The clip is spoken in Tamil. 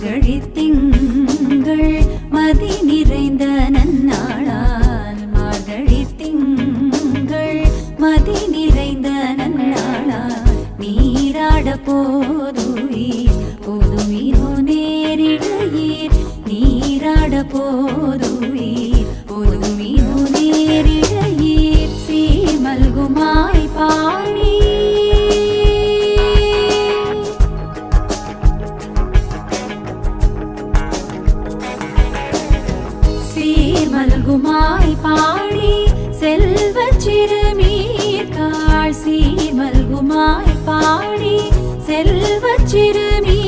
மார்கழித் திங்கள் மதி நிறைந்த நன்னாளால் மார்கழித் திங்கள் மதி நிறைந்த நன்னாளால் நீராட போதுவீர் போதுமீனோ நேரிடையீர் நீராட போதுவீர் போதுமீனோ நேரிடையீர் சீர்மல்குமாய் பாடி சீர்மல்குமாய் பாடி செல்வச் சிறுமீர்காள் சீர்மல்குமாய் பாடி செல்வச் சிறுமீர்